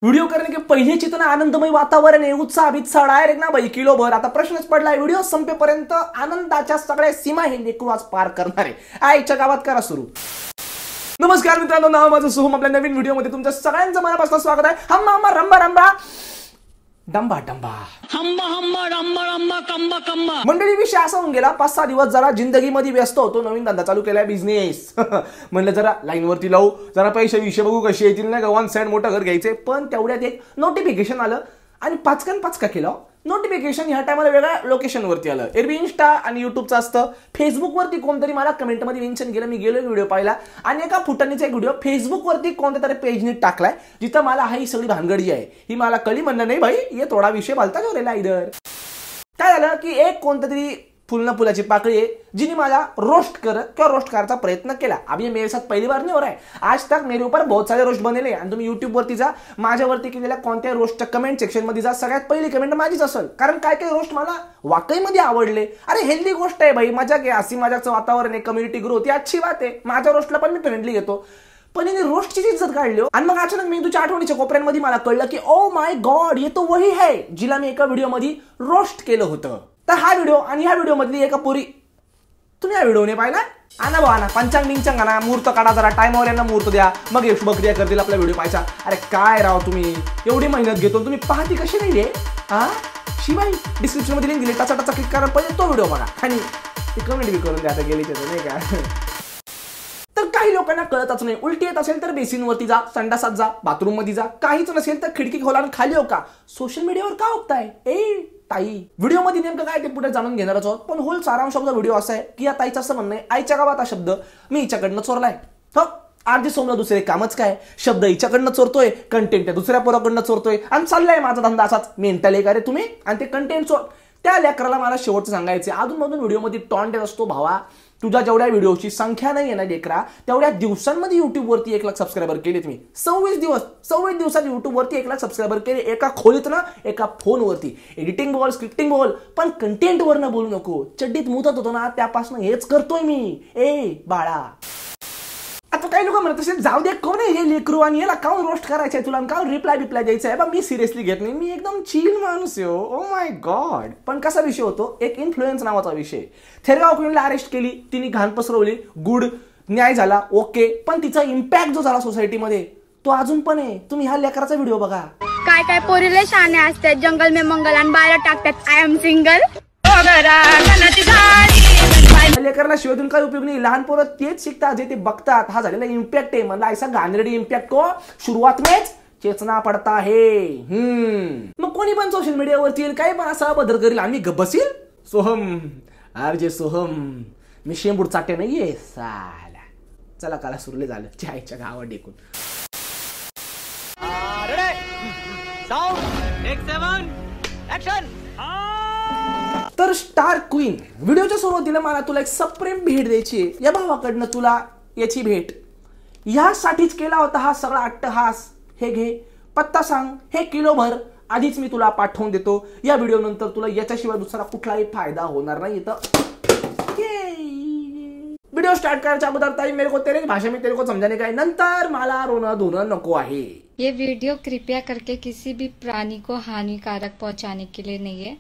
Video करने के पहिले चितना आनंदमय वातावरण आहे, उत्साह बित्साह डायरेक्ट ना भाई किलो भर. आता प्रश्नच पडलाय, व्हिडिओ संपेपर्यंत आनंदाच्या सगळ्या सीमा हे लेकरू आज पार करणार आहे. आईच्या गावात करा सुरू. नमस्कार मित्रांनो, नाव माझं सोहम. आपल्या नवीन व्हिडिओमध्ये तुमच्या सगळ्यांचं मनापासून स्वागत आहे. हम्मा हम्मा रंबा रंबा डंबा डंबा हम्मा हम्मा रंबा रंबा कंबा कंबा. मंडळी, विषय असा होऊन गेला, 5-6 दिवस जरा जिंदगीमध्ये व्यस्त होतो. नवीन धंदा चालू केलाय, बिझनेस. म्हणलं जरा लाईन वरती लावू, जरा पैसे विषय बघू कसे येतील. नाही का, वन साइड मोठं घर घ्यायचे. पण तेवढ्यात एक नोटिफिकेशन आलं आणि पाचका केलं. नोटिफिकेशन ह्या टायमाला वेगळ्या लोकेशन वरती आलं. एरबी इंस्टा आणि युट्यूबचं असतं. फेसबुक वरती कोणतरी मला कमेंट मध्ये मेन्शन केलं. मी गेलो व्हिडिओ पाहिला आणि एका फुटाणीचा एक व्हिडिओ फेसबुक वरती कोणत्या तरी पेजने टाकलाय, जिथं मला ही सगळी भानगड जी आहे ही मला कळली. म्हणलं नाही भाई, ये थोडा विषय बोलता जोरेला इधर. काय झालं की एक कोणत्या तरी फुलना फुलाची पाकळी आहे, जिने मला रोस्ट करायचा प्रयत्न केला. अभी ये मेरे साथ पहली बार नहीं हो रहा है. आज तक मेरे ऊपर बहुत सारे रोस्ट बनेले. आणि तुम्ही युट्यूब वरती जा, माझ्यावरती केलेल्या कोणत्या रोस्टच्या कमेंट सेक्शन मध्ये जा, सगळ्यात पहिली कमेंट माझीच असेल. कारण काय काय रोस्ट मला वाकईमध्ये आवडले. अरे हेल्दी गोष्ट आहे भाई, मजा घ्या, हसी मजाचं वातावरण आहे, कम्युनिटी ग्रोथ ही अच्छी बात आहे. माझ्या रोस्टला पण मी फ्रेंडली घेतो. पण हिने रोस्टची इज्जत काढली. आणि मग अचानक मेंदूच्या आठवणीच्या कोपऱ्यांमध्ये मला कळलं की ओ माय गॉड, ये तो वही है जिला मी एका व्हिडिओमध्ये रोस्ट केलं होतं. तर हा व्हिडिओ आणि ह्या व्हिडिओ मधली एका पोरी, तुम्ही या व्हिडिओने पाहिला? आणा भावा ना, पंचांग बिंचांग आणा, मुहूर्त काढा, जरा टाइमवर यांना मुहूर्त द्या, मग यश बक्रिया करतील आपला व्हिडिओ पाहायचा. अरे काय राव, तुम्ही एवढी मेहनत घेतो, तुम्ही पाहती कशी नाही रे? हा शिवाय डिस्क्रिप्शन मध्ये लिंक दिली, टाचा क्लिक करा, पहिले तो व्हिडिओ बघा आणि ती कमेंट बी करून द्या. आता गेली नाही का? तर काही लोकांना कळतच नाही. उलटी येत असेल तर बेसिनवरती जा, संडासात जा, बाथरूम मध्ये जा. काहीच नसेल तर खिडकी खोला आणि खाली हो का. सोशल मीडियावर का होताय ए ताई? व्हिडिओ मध्ये नेमकं काय ते पुढे जाणून घेणारच आहोत. पण होल सारांशाचा व्हिडिओ असा आहे की या ताईचं असं म्हणणं आहे, आईच्या गावात हा शब्द मी हिच्याकडनं चोरलाय. हो, आरजी सोमला दुसरे कामच काय, शब्द हिच्याकडनं चोरतोय, कंटेंट त्या दुसऱ्या पोराकडनं चोरतोय आणि चाललाय माझा धंदा असाच. मेंटल आहे का रे तुम्ही? आणि ते कंटेंट चोर. त्या लेकराला मला शेवटचं सांगायचं, अधूनमधून व्हिडिओमध्ये टॉन्ट असतो, भावा तुझ्या जेवढ्या व्हिडिओची संख्या नाही आहे ना लेकरा, तेवढ्या दिवसांमध्ये युट्यूब वरती 1 लाख सबस्क्रायबर केले तुम्ही. 26 दिवसात युट्यूब वरती 1 लाख सबस्क्रायबर केले. एका खोलीत ना, एका फोनवरती. एडिटिंग बोल, स्क्रिप्टिंग बोल, पण कंटेंट वर ना बोलू नको. चड्डीत मुतत होतो ना, त्यापासून हेच करतोय मी. ए बाळा, आता काही लोक म्हणत असेल जाऊ दे, कोण आहे हे लेकरू आणि याला काऊन रोस्ट करायचंय तुला, काऊन रिप्लाय द्यायचा आहे. बा मी सिरियसली घेत नाही, मी एकदम चिल माणूस आहे. Oh my God. पण कसा विषय होतो, एक इन्फ्लुएन्स नावाचा विषय. थेरगाव क्वीनला अरेस्ट केली, तिने घाण पसरवली, गुड, न्याय झाला, ओके. पण तिचा इम्पॅक्ट जो झाला सोसायटीमध्ये तो अजून पण आहे. तुम्ही ह्या लेकराचा व्हिडिओ बघा. काय काय पोरीले शाने असतात, जंगल में मंगल आणि बाहेर टाकतात आय एम सिंगल. लेकरला शिवाय काय उपयोग नाही. लहान पोरं तेच शिकतात जे ते बघतात. हा झालेला इम्पॅक्ट आहे. मला ऐसा घाणेरडी इम्पॅक्ट को शुरुआत मेच चेचना पडता है. मग कोणी पण सोशल मीडियावरती येईल, काही पण असा बदल करेल, आम्ही गप्प बसील. सोहम, आरजे सोहम, मी शेंबूड चाटे नाहीये साला. चला काला सुरले झालं चायच्या गावात डेकून. तर स्टार क्वीन, व्हिडिओच्या सुरुवातीला मला तुला एक सप्रेम भेट द्यायची, या भावाकडनं तुला याची भेट. यासाठीच केला होता हा सगळा अट्टहास. हे घे, पत्ता सांग, हे किलोभर आधीच मी तुला पाठवून देतो. या व्हिडिओ नंतर तुला याच्याशिवाय दुसरा कुठलाही फायदा होणार नाही. व्हिडिओ स्टार्ट करायच्या अगोदर ताई, मेरे को तेरे भाषा में तेरे को समझाने का है, नंतर मला रोना धोना नको आहे. ये वीडियो कृपया करके किसी भी प्राणी को हानिकारक पहुंचाने के लिए नहीं है.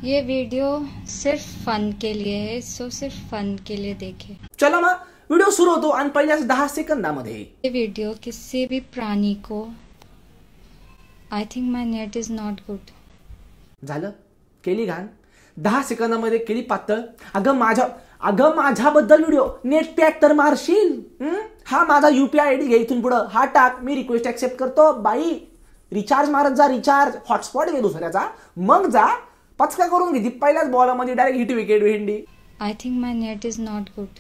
ये वीडियो सिर्फ फन के लिए है, सो सिर्फ फन के लिए देखें. चला मग व्हिडिओ सुरू होतो आणि पहिल्या 10 सेकंदामध्ये ये वीडियो किसी भी प्राणी को, I think my net is not good. झालं, केली घाण. 10 सेकंदामध्ये केली पातळ. अगं माझ्याबद्दल व्हिडिओ, नेट पॅक तर मारशील. हा माझा UPI ID घे, इथून पुढं हा टाक, मी रिक्वेस्ट ऍक्सेप्ट करतो. बाई रिचार्ज मारत जा, रिचार्ज. हॉटस्पॉट घे दुसऱ्याचा, मग जा पचका करून घे. पहिल्याच बॉलामध्ये डायरेक्ट हिट विकेट भेंडी. I think my net is not good.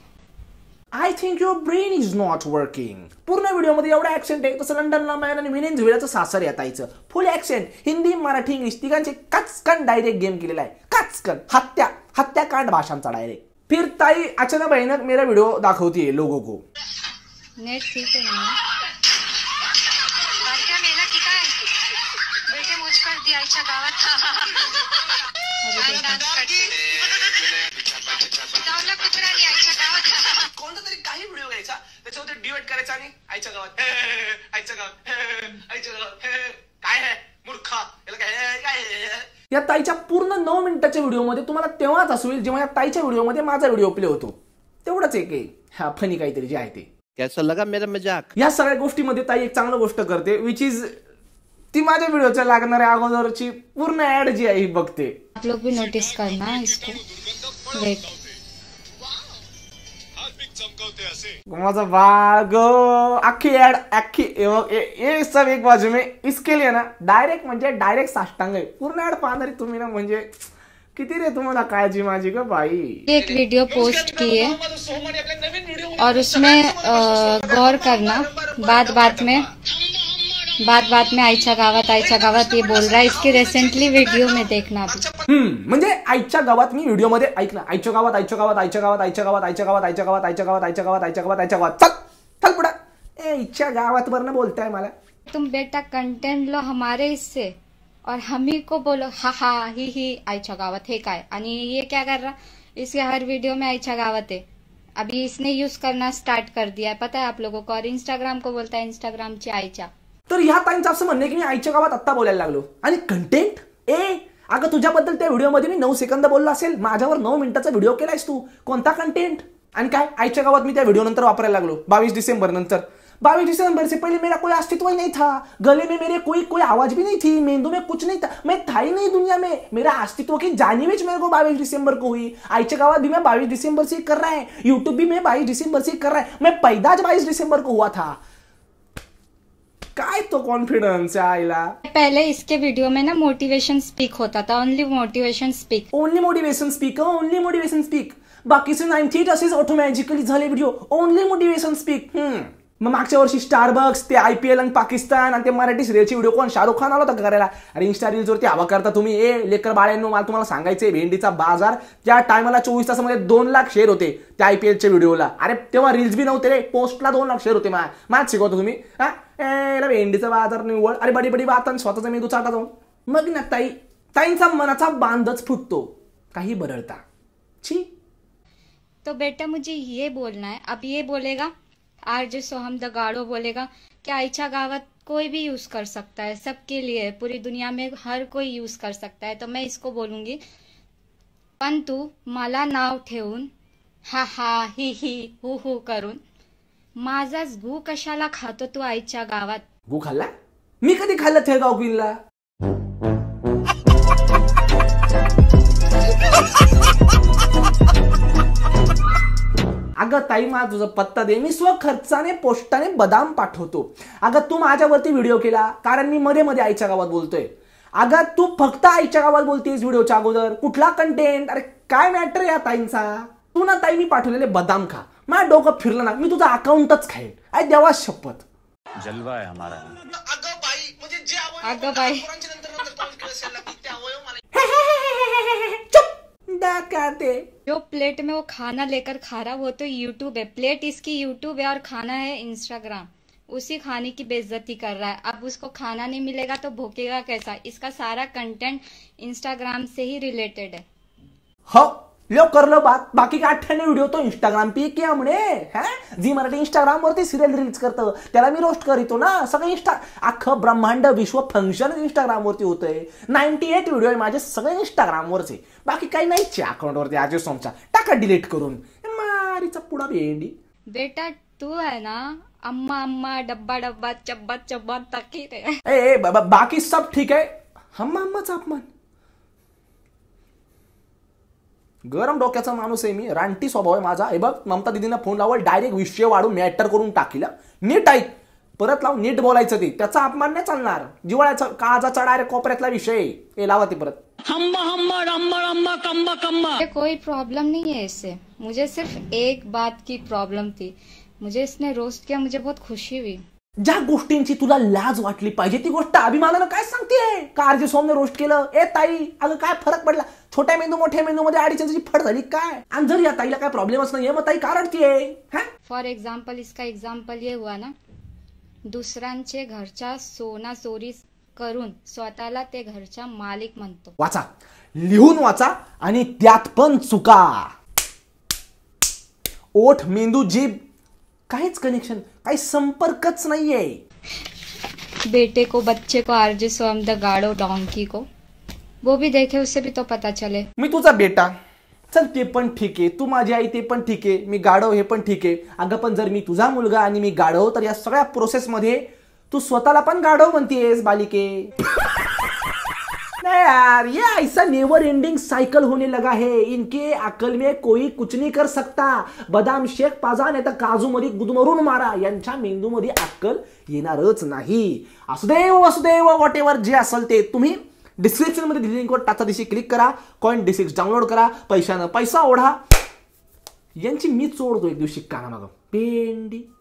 I think your brain is not working. पूर्ण व्हिडिओमध्ये एवढा ऍक्सेंट आहे. तसं लंडनला मॅन आणि व्हेनेझुएलाचं सासर येतायचं. Full accent, Hindi Marathi English तिघांचे कचकन डायरेक्ट गेम केलेला आहे. कचकन हत्याकांड भाषांचा डायरेक्ट. फिर ताई अचानक भयानक मेरा वीडियो दाखवती लोगों को. नेट ठीक है ना? मेला की काय बेटे मुझ पर दियाच्या गावात डान्स करते. जाऊला कुत्रा दियाच्या गावात. कोणता तरी काही व्हिडिओ घ्यायचा, त्याचं होते डिवाइड करायचं आणि आईच्या गावात आईच्या गावात आईच्या गावात काय आहे मूर्खा याला काय या ताईच्या पूर्ण 9 मिनिटाच्या व्हिडिओमध्ये तुम्हाला तेव्हाच असं होईल जेव्हा या ताईच्या व्हिडिओमध्ये माझा व्हिडिओ प्ले होतो. तेवढंच एक आहे हा फनी काहीतरी जे आहे ते. कैसा लगा मेरा मजाक? या सगळ्या गोष्टीमध्ये ताई एक चांगली गोष्ट करते विच इज ती माझ्या व्हिडिओच्या लागणाऱ्या अगोदरची पूर्ण ऍड जी आहे बघते. आप लोग भी नोटिस करना इसको. वेट. माझा बाग आखी ऍड आखी ये सब एक बाजू में इसके लिए ना डायरेक्ट साष्टांग आहे. पूर्ण ऍड पाहणारी तुम्ही ना म्हणजे किती रे तुम्हाला काळजी माझी ग बाई. एक वीडियो पोस्ट किए और उसमें गौर करना बात बात में आईच्या गावात ये बोल रहा है. इसकी रिसेंटली वीडियो में देखना अभी. म्हणजे आईच्या गावात मी व्हिडिओ मध्ये ऐक ना आईच्या गावात चल पुढे आईच्या गावात वरनं बोलताय मला. तुम बेटा कंटेंट लो हमारे इससे और हम ही को बोलो हा ही आईच्या गावात हे काय. आणि ये क्या कर रहा इसके हर वीडियो में आईच्या गावात है. अभी इसने यूज करना स्टार्ट कर दिया है पता है आप लोगों को. और इंस्टाग्राम को बोलता है इंस्टाग्रामची आईच्या. तर ह्या ताईंचं असं म्हणणं की मी आईच्या गावात आत्ता बोलायला लागलो आणि कंटेंट अगं तुझ्याबद्दल त्या व्हिडिओमध्ये मी 9 सेकंद बोललो असेल. माझ्यावर 9 मिनिटाचा व्हिडिओ केलायस तू. कोणता कंटेंट आणि काय आईच्या गावात मी त्या व्हिडिओ नंतर वापरायला लागलो 22 डिसेंबर नंतर. 22 दिसंबर से पहले मेरा कोई अस्तित्व ही नहीं था. गले में मेरे कोई आवाज भी नहीं थी. मेंदू में कुछ नहीं था. मैं था ही नहीं दुनिया में. मेरा अस्तित्व की जानिवेज मेरे को 22 दिसंबर को हुई. आईच्या गावात भी मैं 22 दिसंबर से कर रहा है. यूट्यूब भी मैं 22 दिसंबर से कर रहा है. मैं पैदा 22 दिसंबर को हुआ था. काय तो कॉन्फिडेंस है आईला. पहले इसके वीडियो में ना मोटिवेशन स्पीक होता था. Only motivation speak. बाकीचे 98 असेच ऑटोमॅटिकली झाले व्हिडिओ. Only motivation speak. मग मागच्या वर्षी स्टारबक्स ते IPL आणि पाकिस्तान आणि ते मराठी सिरियलचे व्हिडिओ कोण शाहरुख खान आला होता करायला. अरे इंस्टा रील्स वरती हवा करता तुम्ही. लेकर बाळ्यांनो मला तुम्हाला सांगायचंय भेंडीचा बाजार त्या टायमाला 24 तासामध्ये 2 लाख शेअर होते त्या IPLच्या व्हिडिओला. अरे तेव्हा रील्स बी नव्हते रे. पोस्टला 2 लाख शेअर होते. माझ शिकवतो तुम्ही भेंडीचा बाजार निवड. अरे बडी बात आणि स्वतःचा मेंदू चाटा जाऊन मग ना ताईंचा मनाचा बांधच फुटतो काही बदलता. छी. तो बेटा मुझे ये बोलना है. अब ये बोलेगा आरजे सोहम द गाड़ो बोलेगा कि आईच्या गावात कोई भी यूज कर सकता है. सबके लिए पूरी दुनिया में हर कोई यूज कर सकता है. तो मैं इसको बोलूंगी पण तू मला नाव ठेवून हा ही हू करून माझाच गू कशाला खातो तू आईच्या गावात. गू खाल्ला मी कधी खाल्लं थेगाव किल्ला. अगं ताई मला तुझा पत्ता दे. मी स्वखर्चाने पोस्टाने बदाम पाठवतो. अगं तू माझ्यावरती व्हिडिओ केला कारण मी मध्ये आईच्या गावात बोलतोय. अगं तू फक्त आईच्या गावात बोलतेस व्हिडिओच्या अगोदर. कुठला कंटेंट. अरे काय मॅटर या ताईंचा. तू ना ताई मी पाठवलेले बदाम खा. माझं डोकं फिरलं ना मी तुझा अकाउंटच खाईन. आई देवा शपथ. जलवा है हमारा. अगं बाई जो प्लेट में वो खाना लेकर खा रहा वो तो यूट्यूब है. प्लेट इसकी यूट्यूब है और खाना है इंस्टाग्राम. उसी खाने की बेइज्जती कर रहा है. अब उसको खाना नहीं मिलेगा तो भूखेगा कैसा. इसका सारा कंटेंट इंस्टाग्राम से ही रिलेटेड है. हो लो कर लो बात. बाकी का 98 व्हिडिओ तो इंस्टाग्राम पे किया हमने. जी मराठी इंस्टाग्राम वरती सिरियल रील्स करतं त्याला मी रोस्ट करीतो ना. सगळं अख्खं ब्रह्मांड विश्व फंक्शन इंस्टाग्राम वरती होतंय. 98 व्हिडिओ आहे माझे सगळे इंस्टाग्राम वरचे. बाकी काही नाहीच अकाउंट वरती आजो सोमचा टाका डिलीट करून. मारीचा पुडा भेंडी. बेटा तू है ना अम्मा डब्बा चब्बा तकी रे. ए बाकी सब ठीक आहे. अम्माचा अपमान. गरम डोक्याचा माणूस आहे मी. रानटी स्वभाव आहे माझा. हे बघ ममता दिदींना फोन लावल डायरेक्ट विषय वाढून मॅटर करून टाकीला. नीट ऐक परत लाव. नीट बोलायचं ते. त्याचा अपमान नाही चालणार. जिवाळ्याचा काळजाचा डायरेक्ट कोपऱ्यातला विषय. हे लावा ती परत. कोई प्रॉब्लम नहीं है इससे. मुझे सिर्फ एक बात की प्रॉब्लम थी. मुझे इसने रोस्ट किया. मुझे बहुत खुशी हुई. ज्या गोष्टींची तुला लाज वाटली पाहिजे ती गोष्ट अभिमानानं काय सांगतेय. आरजे सोमने रोस्ट केलं. ए ताई अगं काय फरक पडला. छोट्या मेंदू मोठ्या मेंदू मध्ये 2.5 इंचाची फट झाली काय. आणि जर या ताईला काय प्रॉब्लेमच नाहीये मग ताई का रडतीये. फॉर एक्झाम्पल इसका एग्जाम्पल ये हुआ ना दुसऱ्यांचे घरच्या सोना चोरी करून स्वतःला ते घरच्या मालिक म्हणतो. वाचा लिहून वाचा आणि त्यात पण चुका. ओठ मेंदू जीभ काहीच कनेक्शन, काही संपर्कच नाहीये. बेटे को, बच्चे को, आरजे सोम द गाड़ो डोंकी को वो भी देखे, उससे भी तो पता चले. मी तुझा बेटा, चल ते पण ठीक आहे, तू माझी आई ते पण ठीक आहे, मी गाढव हे पण ठीक आहे. अगं पण जर मी तुझा मुलगा आणि मी गाढव, तर या सगळ्या प्रोसेस मध्ये तू स्वतःला पण गाढव म्हणतेस बालिके. नहीं यार, ये ऐसा नेवर एंडिंग साइकिल होने लगा है. इनके अकल में कोई कुछ नहीं कर सकता. बदाम शेक पाजा नाही तर काजू मध्ये गुदमरून मारा, यांच्या मेंदू मध्ये अक्कल येणारच नाही. असुदेव वसुदेव व्हॉट एव्हर जे असेल ते तुम्ही डिस्क्रिप्शन मध्ये दिलेल्या लिंकवर टाचा दिशी क्लिक करा, कॉइन D6 डाउनलोड करा, पैशानं पैसा ओढा. यांची मी चोडतो एक दिवशी कानामागं पेंडी.